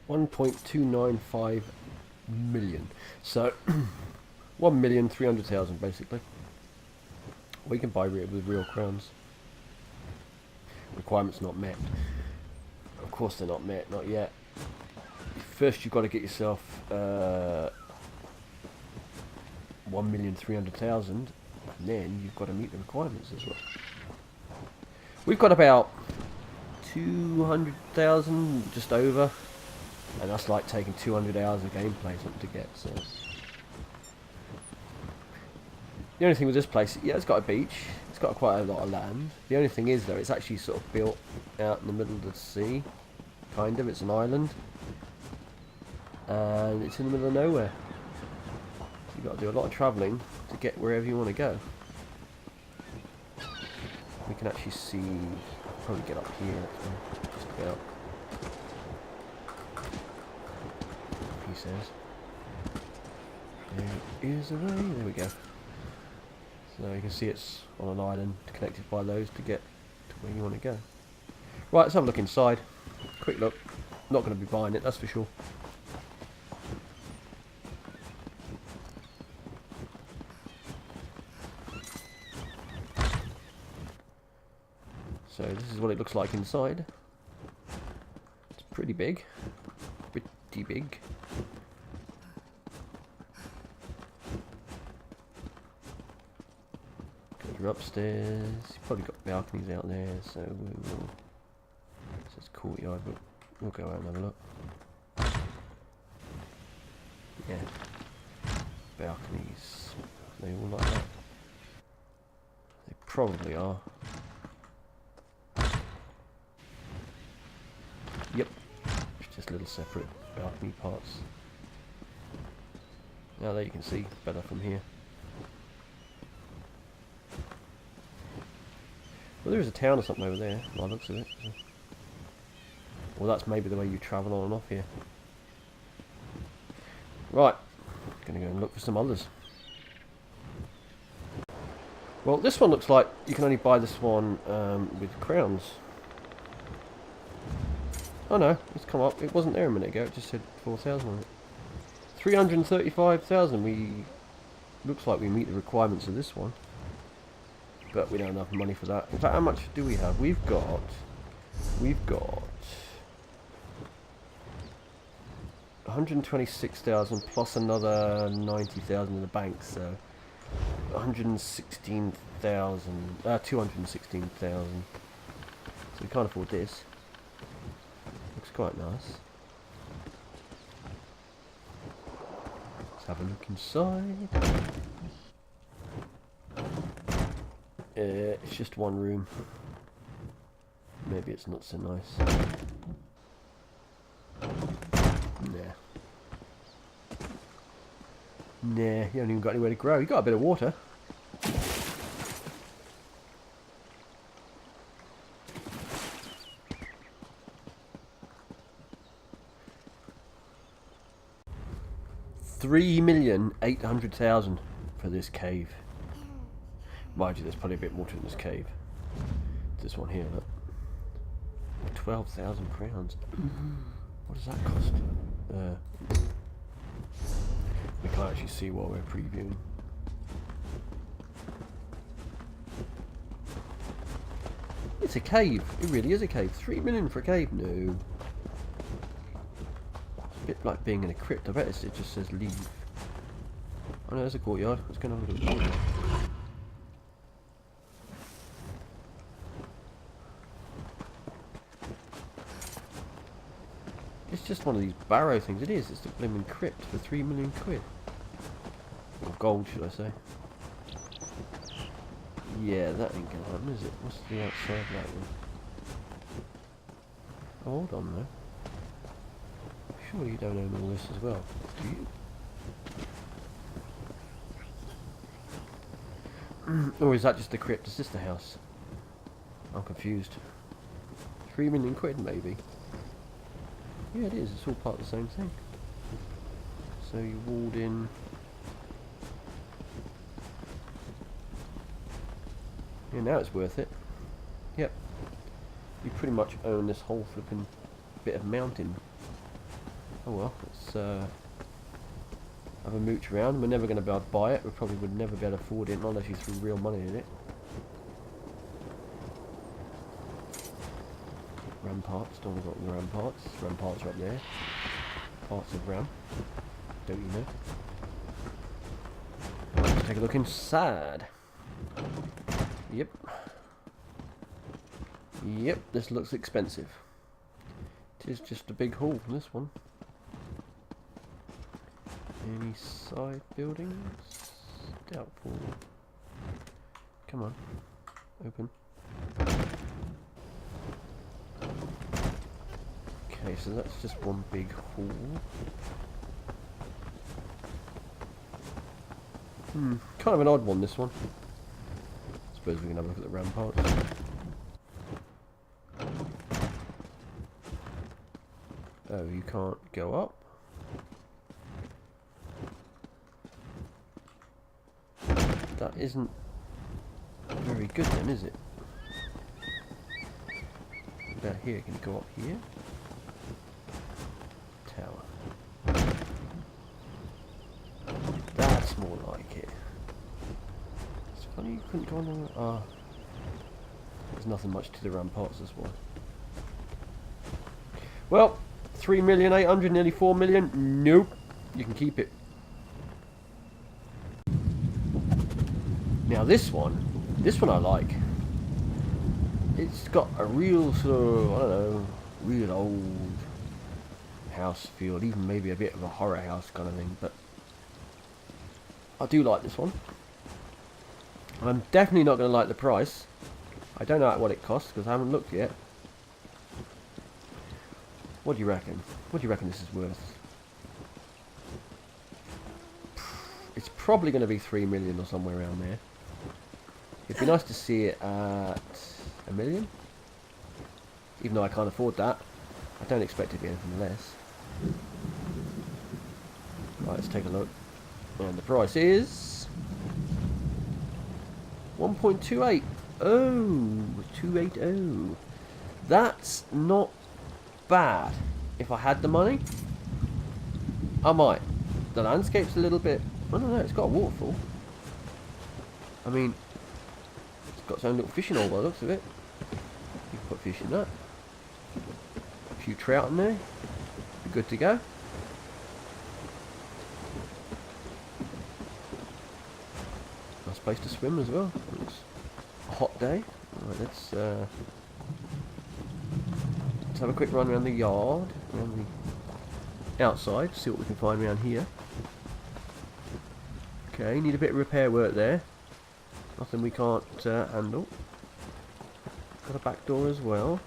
1.295 million. So 1,300,000 basically. We can buy it with real crowns. Requirements not met. Of course they're not met, not yet. First you've got to get yourself 1,300,000, and then you've got to meet the requirements as well. We've got about 200,000, just over, and that's like taking 200 hours of gameplay something to get. So the only thing with this place, yeah, it's got a beach, it's got quite a lot of land. The only thing is though, it's actually sort of built out in the middle of the sea, kind of. It's an island, and it's in the middle of nowhere. So you've got to do a lot of travelling to get wherever you want to go. We can actually see, probably get up here actually, just about. He says, there is a way, there we go. So you can see it's on an island connected by those to get to where you want to go. Right, let's have a look inside. Quick look. Not going to be buying it, that's for sure. So this is what it looks like inside. It's pretty big. Pretty big. Goes upstairs. You've probably got balconies out there, so we will. This is courtyard, but we'll go out and have a look. Yeah. Balconies. Are they all like that? They probably are. Yep, it's just little separate balcony parts. Now there you can see better from here. Well, there is a town or something over there, by the looks of it. Well, that's maybe the way you travel on and off here. Right, gonna go and look for some others. Well, this one looks like you can only buy this one with crowns. Oh no, it's come up. It wasn't there a minute ago. It just said 4,000 on it. 335,000. We looks like we meet the requirements of this one, but we don't have enough money for that. In fact, how much do we have? We've got 126,000 plus another 90,000 in the bank, so 116,000. 216,000. So we can't afford this. Looks quite nice. Let's have a look inside. It's just one room. Maybe it's not so nice. Nah. Nah, you haven't even got anywhere to grow. You got a bit of water. $3,800,000 for this cave. Mind you, there's probably a bit more to this cave. This one here, look. 12,000 crowns. What does that cost? We can't actually see what we're previewing. It's a cave. It really is a cave. 3 million for a cave? No. A bit like being in a crypt. I bet it just says leave. Oh no, there's a courtyard. Let's go and have a look at the courtyard. It's just one of these barrow things. It is. It's a blooming crypt for 3 million quid. Or gold, should I say. Yeah, that ain't gonna happen, is it? What's the outside of that one? Oh, hold on though. Surely you don't own all this as well, do you? Or is that just the crypt? Is this the house? I'm confused. 3 million quid maybe? Yeah, it is. It's all part of the same thing. So you walled in. Yeah, now it's worth it. Yep. You pretty much own this whole flipping bit of mountain. Oh well, let's have a mooch around. We're never going to be able to buy it. We probably would never be able to afford it, not unless you threw real money in it. Ramparts, don't want to go up the ramparts. Ramparts are up there. Parts of ram. Don't you know? Let's take a look inside. Yep. Yep, this looks expensive. It is just a big hall, this one. Any side buildings? Doubtful. Come on. Open. Okay, so that's just one big hall. Kind of an odd one, this one. I suppose we can have a look at the ramparts. Oh, you can't go up? That isn't very good then, is it? About here, can you go up here? Tower. That's more like it. It's funny you couldn't go on the... there's nothing much to the ramparts as well. Well, 3,800,000, nearly 4 million. Nope. You can keep it. Now this one I like. It's got a real sort of, I don't know, real old house feel, even maybe a bit of a horror house kind of thing, but I do like this one. I'm definitely not going to like the price. I don't know what it costs because I haven't looked yet. What do you reckon? What do you reckon this is worth? It's probably going to be 3 million or somewhere around there. It'd be nice to see it at 1 million. Even though I can't afford that. I don't expect it to be anything less. Right, let's take a look. And the price is 1.28. Oh, 280. That's not bad. If I had the money, I might. The landscape's a little bit, I don't know, it's got a waterfall. I mean, it's got its own little fishing hole by the looks of it. You can put fish in that. A few trout in there. Be good to go. Nice place to swim as well. It's a hot day. Right, let's have a quick run around the yard, around the outside, see what we can find around here. Okay, need a bit of repair work there. Nothing we can't handle. Got a back door as well.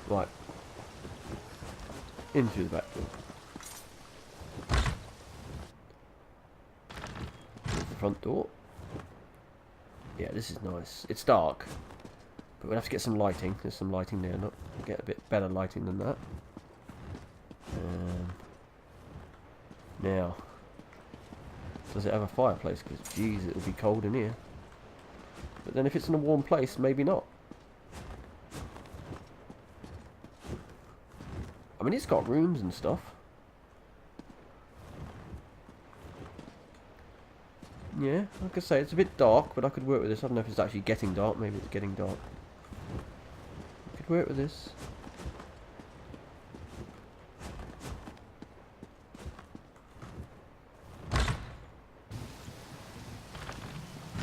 Right. In through the back door. Here's the front door. Yeah, this is nice. It's dark. But we'll have to get some lighting. There's some lighting there. Not get a bit better lighting than that. Now, does it have a fireplace? Because, geez, it'll be cold in here. But then if it's in a warm place, maybe not. I mean, it's got rooms and stuff. Yeah, like I say, it's a bit dark, but I could work with this. I don't know if it's actually getting dark. Maybe it's getting dark. I could work with this.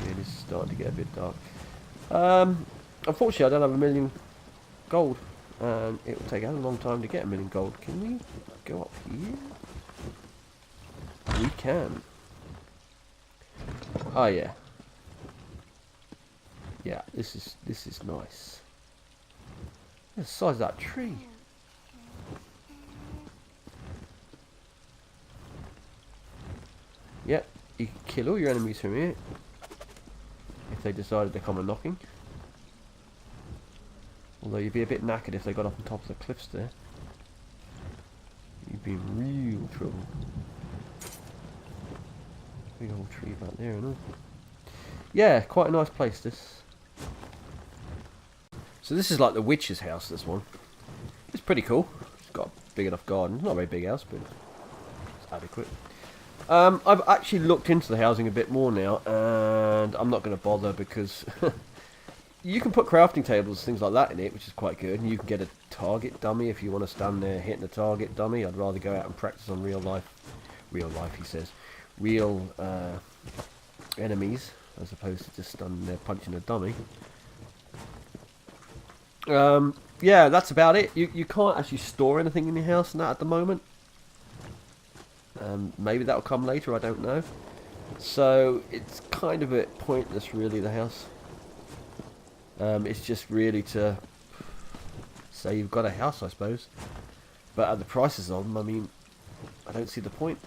Yeah, this is starting to get a bit dark. Unfortunately, I don't have 1 million gold. And it will take a long time to get 1 million gold. Can we go up here? We can. Oh yeah. Yeah, this is nice. Look at the size of that tree. Yep, you can kill all your enemies from here if they decided to come a knocking. Although you'd be a bit knackered if they got up on top of the cliffs there. You'd be in real trouble. Big old tree back there and all. Yeah, quite a nice place this. So this is like the witch's house, this one. It's pretty cool. It's got a big enough garden. Not a very big house, but it's adequate. I've actually looked into the housing a bit more now, and I'm not going to bother because you can put crafting tables, things like that in it, which is quite good. And you can get a target dummy if you want to stand there hitting a target dummy. I'd rather go out and practice on real life, he says, real enemies, as opposed to just standing there punching a dummy. Yeah, that's about it. You can't actually store anything in your house and that at the moment. Maybe that'll come later, I don't know. So it's kind of a bit pointless, really, the house. It's just really to say you've got a house, I suppose. But at the prices of them, I mean, I don't see the point.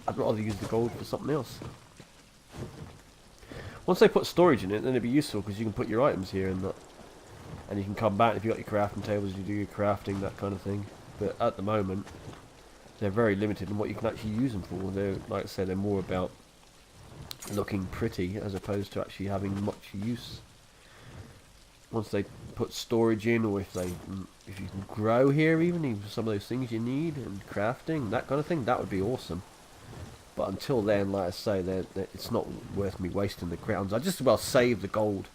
I'd rather use the gold for something else. Once they put storage in it, then it'd be useful because you can put your items here and that. And you can come back if you've got your crafting tables, you do your crafting, that kind of thing. But at the moment, they're very limited in what you can actually use them for. They're, like I said, they're more about looking pretty as opposed to actually having much use. Once they put storage in, or if you can grow here, even some of those things you need, and crafting, that kind of thing, that would be awesome. But until then, like I say, it's not worth me wasting the crowns. I just as well save the gold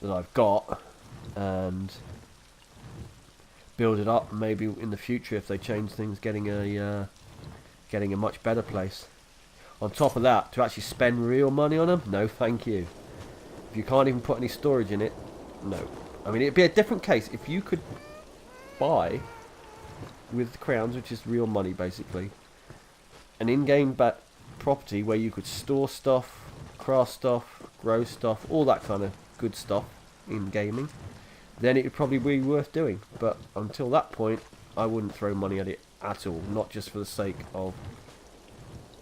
that I've got and build it up. Maybe in the future, if they change things, getting a much better place. On top of that, to actually spend real money on them, no thank you. If you can't even put any storage in it, no. I mean, it'd be a different case if you could buy with the crowns, which is real money basically, an in-game property where you could store stuff, craft stuff, grow stuff, all that kind of good stuff in gaming, then it would probably be worth doing. But until that point, I wouldn't throw money at it at all, not just for the sake of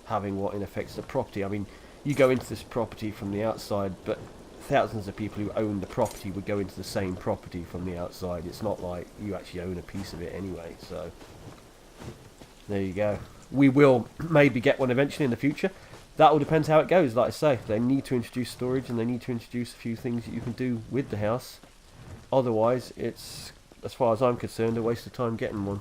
having what in effect is a property. I mean, you go into this property from the outside, but thousands of people who own the property would go into the same property from the outside. It's not like you actually own a piece of it anyway, so there you go. We will maybe get one eventually in the future. That all depends how it goes. Like I say, they need to introduce storage and they need to introduce a few things that you can do with the house. Otherwise, it's, as far as I'm concerned, a waste of time getting one.